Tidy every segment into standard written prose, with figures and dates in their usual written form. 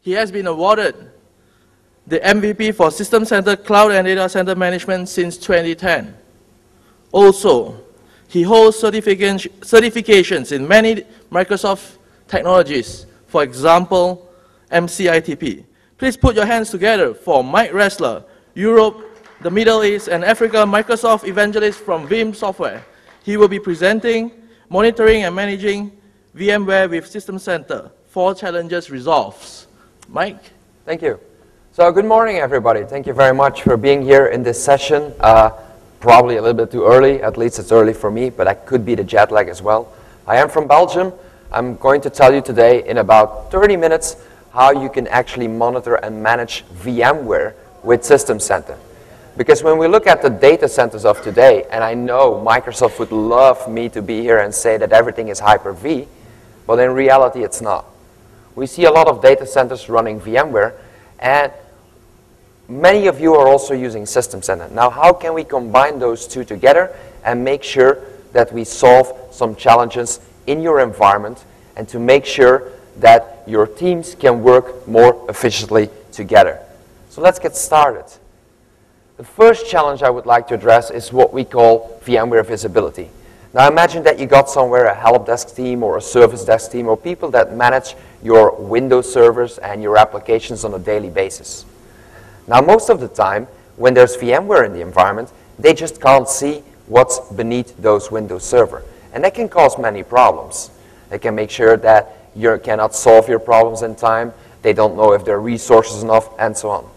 He has been awarded the MVP for System Center Cloud and Data Center Management since 2010. Also, he holds certifications in many Microsoft technologies, for example, MCITP. Please put your hands together for Mike Ressler, Europe, the Middle East, and Africa Microsoft Evangelist from Veeam Software. He will be presenting, monitoring, and managing VMware with System Center. 4 challenges resolved. Mike? Thank you. So good morning, everybody. Thank you very much for being here in this session. Probably a little bit too early, at least it's early for me, but that could be the jet lag as well. I am from Belgium. I'm going to tell you today in about 30 minutes how you can actually monitor and manage VMware with System Center. Because when we look at the data centers of today, and I know Microsoft would love me to be here and say that everything is Hyper-V, but in reality it's not. We see a lot of data centers running VMware, and many of you are also using System Center. Now, how can we combine those two together and make sure that we solve some challenges in your environment and to make sure that your teams can work more efficiently together? So let's get started. The first challenge I would like to address is what we call VMware visibility. Now imagine that you got somewhere a help desk team or a service desk team or people that manage your Windows servers and your applications on a daily basis. Now most of the time, when there's VMware in the environment, they just can't see what's beneath those Windows servers. And that can cause many problems. They can make sure that you cannot solve your problems in time, they don't know if there are resources enough, and so on.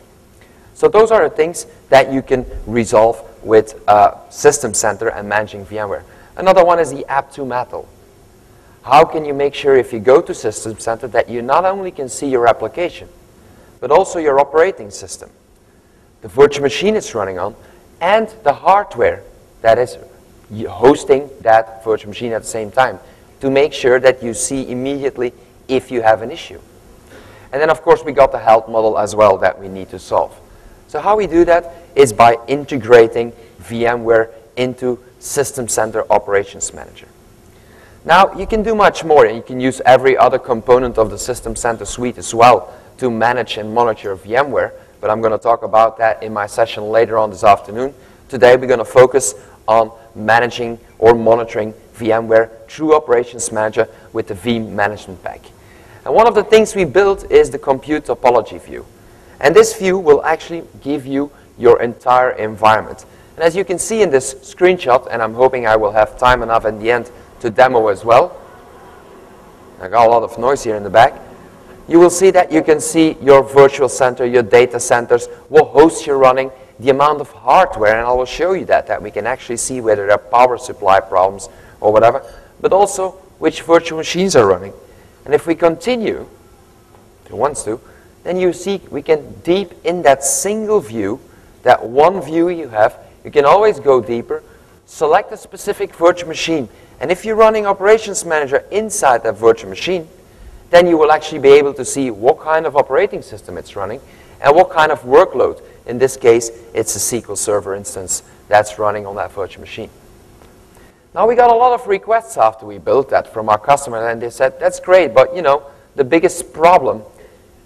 So those are the things that you can resolve with System Center and managing VMware. Another one is the app2matel. How can you make sure if you go to System Center that you not only can see your application, but also your operating system, the virtual machine it's running on, and the hardware that is hosting that virtual machine at the same time, to make sure that you see immediately if you have an issue. And then of course we got the health model as well that we need to solve. So how we do that is by integrating VMware into System Center Operations Manager. Now you can do much more, and you can use every other component of the System Center suite as well to manage and monitor VMware, but I'm going to talk about that in my session later on this afternoon. Today we're going to focus on managing or monitoring VMware through Operations Manager with the Veeam Management Pack. And one of the things we built is the compute topology view. And this view will actually give you your entire environment. And as you can see in this screenshot, and I'm hoping I will have time enough at the end to demo as well. I got a lot of noise here in the back. You will see that you can see your virtual center, your data centers, what hosts you're running, the amount of hardware, and I will show you that we can actually see whether there are power supply problems or whatever, but also which virtual machines are running. And if we continue, if it wants to, then you see we can deep in that single view, that one view you have, you can always go deeper, select a specific virtual machine, and if you're running Operations Manager inside that virtual machine, then you will actually be able to see what kind of operating system it's running and what kind of workload. In this case, it's a SQL Server instance that's running on that virtual machine. Now we got a lot of requests after we built that from our customers, and they said, that's great, but you know, the biggest problem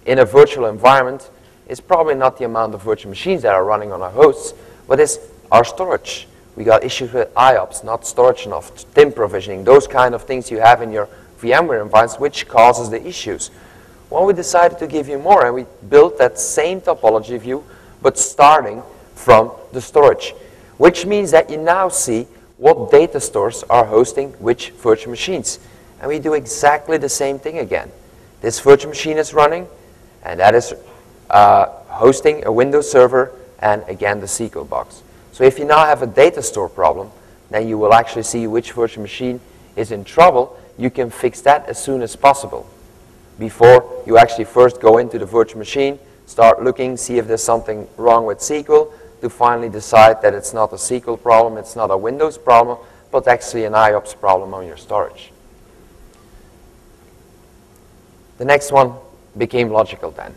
in a virtual environment is probably not the amount of virtual machines that are running on our hosts, but it's our storage. We got issues with IOPS, not storage enough, TIM provisioning, those kind of things you have in your VMware environments, which causes the issues. Well, we decided to give you more, and we built that same topology view, but starting from the storage, which means that you now see what data stores are hosting which virtual machines. And we do exactly the same thing again. This virtual machine is running, and that is hosting a Windows server and again the SQL box. So if you now have a data store problem, then you will actually see which virtual machine is in trouble. You can fix that as soon as possible before you actually first go into the virtual machine, start looking, see if there's something wrong with SQL, to finally decide that it's not a SQL problem, it's not a Windows problem, but actually an IOPS problem on your storage. The next one became logical then,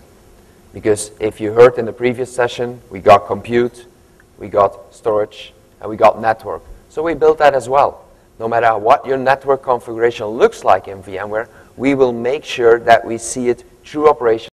because if you heard in the previous session, we got compute, we got storage, and we got network. So we built that as well. No matter what your network configuration looks like in VMware, we will make sure that we see it through Operations